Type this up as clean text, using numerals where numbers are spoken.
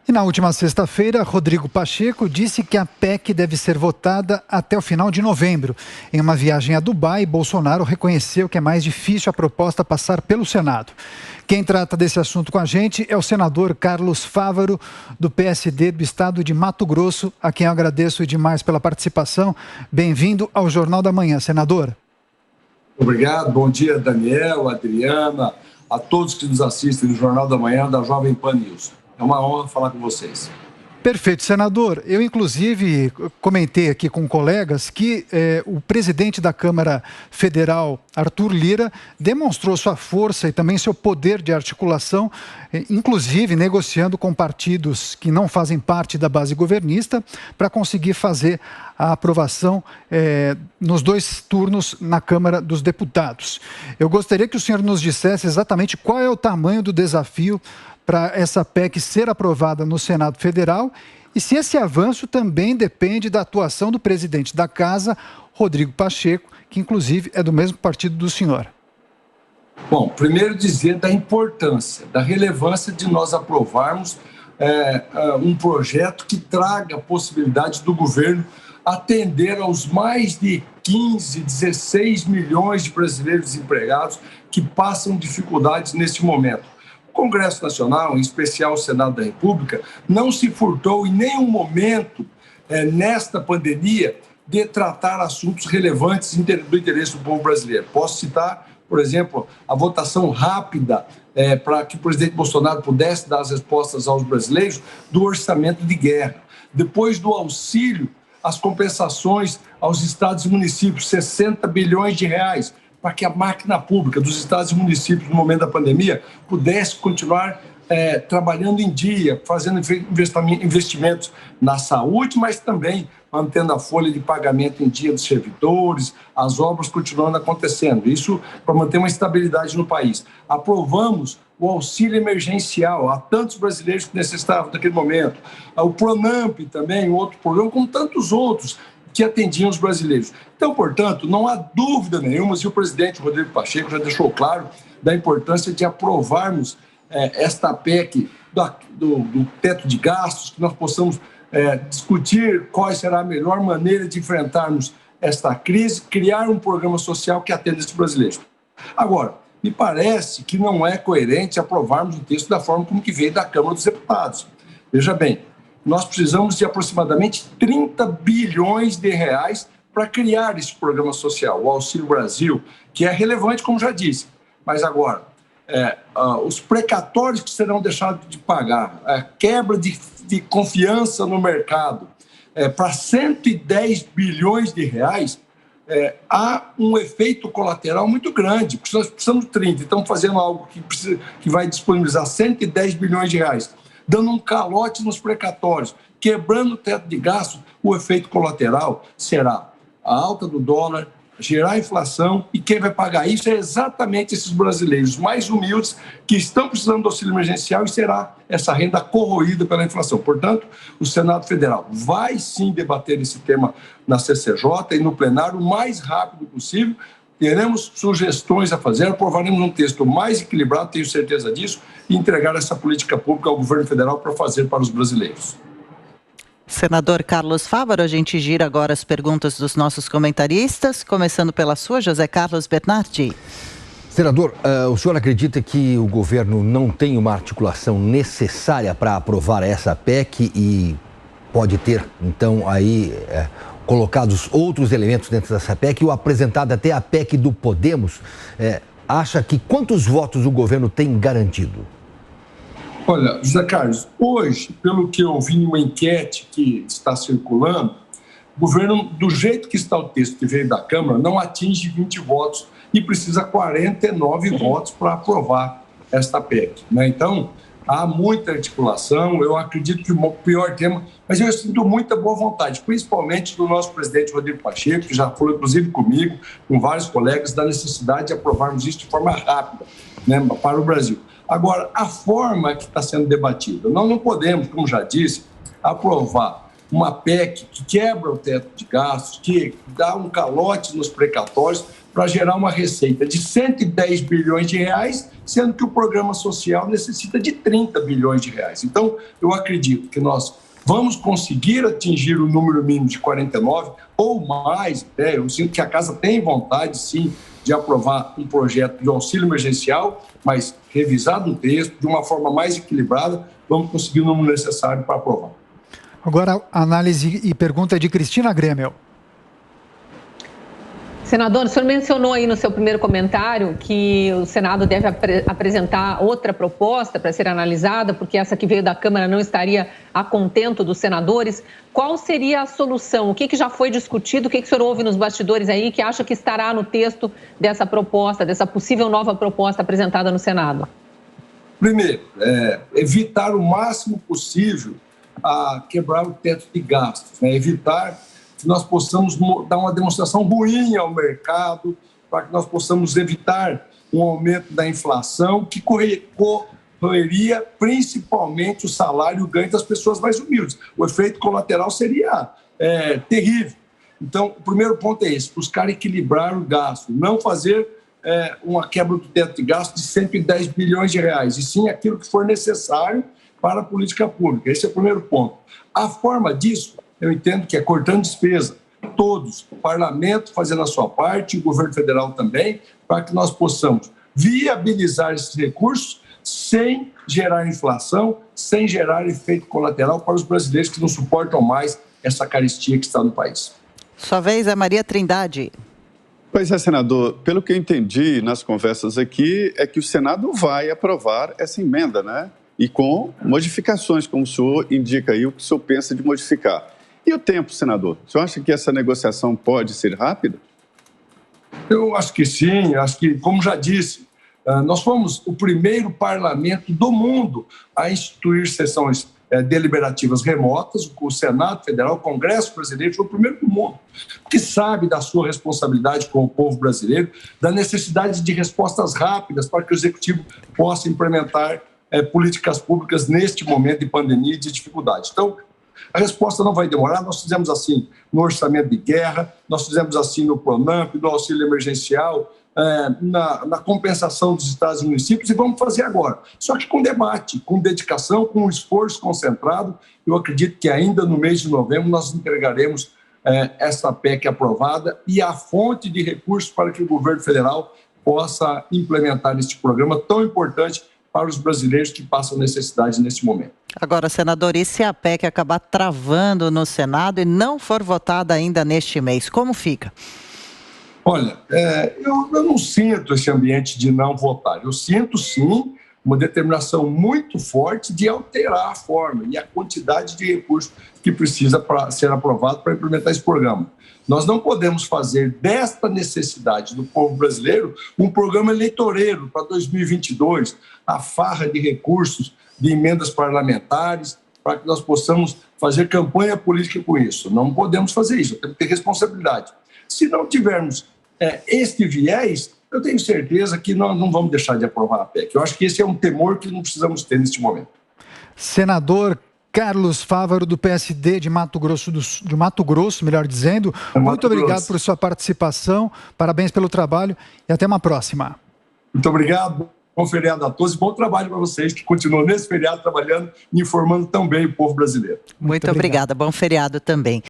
E na última sexta-feira, Rodrigo Pacheco disse que a PEC deve ser votada até o final de novembro. Em uma viagem a Dubai, Bolsonaro reconheceu que é mais difícil a proposta passar pelo Senado. Quem trata desse assunto com a gente é o senador Carlos Fávaro, do PSD do estado de Mato Grosso, a quem eu agradeço demais pela participação. Bem-vindo ao Jornal da Manhã, senador. Obrigado, bom dia, Daniel, Adriana, a todos que nos assistem no Jornal da Manhã da Jovem Pan News. É uma honra falar com vocês. Perfeito, senador. Eu, inclusive, comentei aqui com colegas que o presidente da Câmara Federal, Arthur Lira, demonstrou sua força e também seu poder de articulação, inclusive negociando com partidos que não fazem parte da base governista, para conseguir fazer a aprovação nos 2 turnos na Câmara dos Deputados. Eu gostaria que o senhor nos dissesse exatamente qual é o tamanho do desafio para essa PEC ser aprovada no Senado Federal e se esse avanço também depende da atuação do presidente da Casa, Rodrigo Pacheco, que inclusive é do mesmo partido do senhor. Bom, primeiro dizer da importância, da relevância de nós aprovarmos um projeto que traga a possibilidade do governo atender aos mais de 15, 16 milhões de brasileiros desempregados que passam dificuldades neste momento. O Congresso Nacional, em especial o Senado da República, não se furtou em nenhum momento, nesta pandemia, de tratar assuntos relevantes do interesse do povo brasileiro. Posso citar, por exemplo, a votação rápida para que o presidente Bolsonaro pudesse dar as respostas aos brasileiros do orçamento de guerra. Depois do auxílio, as compensações aos estados e municípios, 60 bilhões de reais, para que a máquina pública dos estados e municípios, no momento da pandemia, pudesse continuar trabalhando em dia, fazendo investimentos na saúde, mas também mantendo a folha de pagamento em dia dos servidores, as obras continuando acontecendo. Isso para manter uma estabilidade no país. Aprovamos o auxílio emergencial a tantos brasileiros que necessitavam naquele momento. O Pronamp também, outro programa, como tantos outros, que atendiam os brasileiros. Então, portanto, não há dúvida nenhuma, se o presidente Rodrigo Pacheco já deixou claro da importância de aprovarmos esta PEC do teto de gastos, que nós possamos discutir qual será a melhor maneira de enfrentarmos esta crise, criar um programa social que atenda esses brasileiros. Agora, me parece que não é coerente aprovarmos o texto da forma como que veio da Câmara dos Deputados. Veja bem, nós precisamos de aproximadamente 30 bilhões de reais para criar esse programa social, o Auxílio Brasil, que é relevante, como já disse. Mas agora, os precatórios que serão deixados de pagar, a quebra de confiança no mercado, para 110 bilhões de reais, há um efeito colateral muito grande, porque nós precisamos de 30, estamos fazendo algo que vai disponibilizar 110 bilhões de reais, dando um calote nos precatórios, quebrando o teto de gastos, o efeito colateral será a alta do dólar, gerar inflação, e quem vai pagar isso é exatamente esses brasileiros mais humildes que estão precisando do auxílio emergencial e será essa renda corroída pela inflação. Portanto, o Senado Federal vai sim debater esse tema na CCJ e no plenário o mais rápido possível. Teremos sugestões a fazer, aprovaremos um texto mais equilibrado, tenho certeza disso, e entregar essa política pública ao governo federal para fazer para os brasileiros. Senador Carlos Fávaro, a gente gira agora as perguntas dos nossos comentaristas, começando pela sua, José Carlos Bernardi. Senador, o senhor acredita que o governo não tem uma articulação necessária para aprovar essa PEC e pode ter, então, aí colocados outros elementos dentro dessa PEC ou apresentada até a PEC do Podemos? Acha que quantos votos o governo tem garantido? Olha, José Carlos, hoje, pelo que eu vi em uma enquete que está circulando, o governo, do jeito que está o texto que veio da Câmara, não atinge 20 votos e precisa 49 votos para aprovar esta PEC, né? Então, há muita articulação, eu acredito que o pior tema, mas eu sinto muita boa vontade, principalmente do nosso presidente Rodrigo Pacheco, que já falou, inclusive comigo, com vários colegas, da necessidade de aprovarmos isso de forma rápida, né, para o Brasil. Agora, a forma que está sendo debatida, nós não podemos, como já disse, aprovar uma PEC que quebra o teto de gastos, que dá um calote nos precatórios, para gerar uma receita de 110 bilhões de reais, sendo que o programa social necessita de 30 bilhões de reais. Então, eu acredito que nós vamos conseguir atingir o número mínimo de 49 ou mais. Eu sinto que a Casa tem vontade, sim, de aprovar um projeto de auxílio emergencial, mas revisado o texto, de uma forma mais equilibrada, vamos conseguir o número necessário para aprovar. Agora, a análise e pergunta é de Cristina Grêmio. Senador, o senhor mencionou aí no seu primeiro comentário que o Senado deve apresentar outra proposta para ser analisada, porque essa que veio da Câmara não estaria a contento dos senadores. Qual seria a solução? O que já foi discutido? O que o senhor ouve nos bastidores aí que acha que estará no texto dessa proposta, dessa possível nova proposta apresentada no Senado? Primeiro, evitar o máximo possível a quebrar o teto de gastos, evitar que nós possamos dar uma demonstração ruim ao mercado, para que nós possamos evitar um aumento da inflação que correria principalmente o salário e o ganho das pessoas mais humildes. O efeito colateral seria terrível. Então, o primeiro ponto é esse, buscar equilibrar o gasto, não fazer uma quebra do teto de gasto de 110 bilhões de reais, e sim aquilo que for necessário para a política pública. Esse é o primeiro ponto. A forma disso, eu entendo que é cortando despesa, todos, o parlamento fazendo a sua parte, o governo federal também, para que nós possamos viabilizar esses recursos sem gerar inflação, sem gerar efeito colateral para os brasileiros que não suportam mais essa carestia que está no país. Sua vez é Maria Trindade. Pois é, senador, pelo que eu entendi nas conversas aqui, é que o Senado vai aprovar essa emenda, né? E com modificações, como o senhor indica aí, o que o senhor pensa de modificar. E o tempo, senador? O senhor acha que essa negociação pode ser rápida? Eu acho que sim, acho que, como já disse, nós fomos o primeiro parlamento do mundo a instituir sessões deliberativas remotas. O Senado Federal, o Congresso Brasileiro, foi o primeiro do mundo, que sabe da sua responsabilidade com o povo brasileiro, da necessidade de respostas rápidas para que o Executivo possa implementar políticas públicas neste momento de pandemia e de dificuldade. Então, a resposta não vai demorar. Nós fizemos assim no orçamento de guerra, nós fizemos assim no PRONAMP, no auxílio emergencial, na compensação dos estados e municípios, e vamos fazer agora. Só que com debate, com dedicação, com um esforço concentrado. Eu acredito que ainda no mês de novembro nós entregaremos essa PEC aprovada e a fonte de recursos para que o governo federal possa implementar este programa tão importante para os brasileiros que passam necessidade nesse momento. Agora, senador, e se a PEC acabar travando no Senado e não for votada ainda neste mês, como fica? Olha, eu não sinto esse ambiente de não votar. Eu sinto, sim, uma determinação muito forte de alterar a forma e a quantidade de recursos que precisa ser aprovado para implementar esse programa. Nós não podemos fazer desta necessidade do povo brasileiro um programa eleitoreiro para 2022, a farra de recursos, de emendas parlamentares, para que nós possamos fazer campanha política com isso. Não podemos fazer isso, temos que ter responsabilidade. Se não tivermos este viés, eu tenho certeza que nós não vamos deixar de aprovar a PEC. Eu acho que esse é um temor que não precisamos ter neste momento. Senador Carlos Fávaro, do PSD de Mato Grosso, melhor dizendo. Muito obrigado por sua participação, parabéns pelo trabalho e até uma próxima. Muito obrigado, bom feriado a todos e bom trabalho para vocês que continuam nesse feriado trabalhando e informando tão bem o povo brasileiro. Muito obrigada, bom feriado também.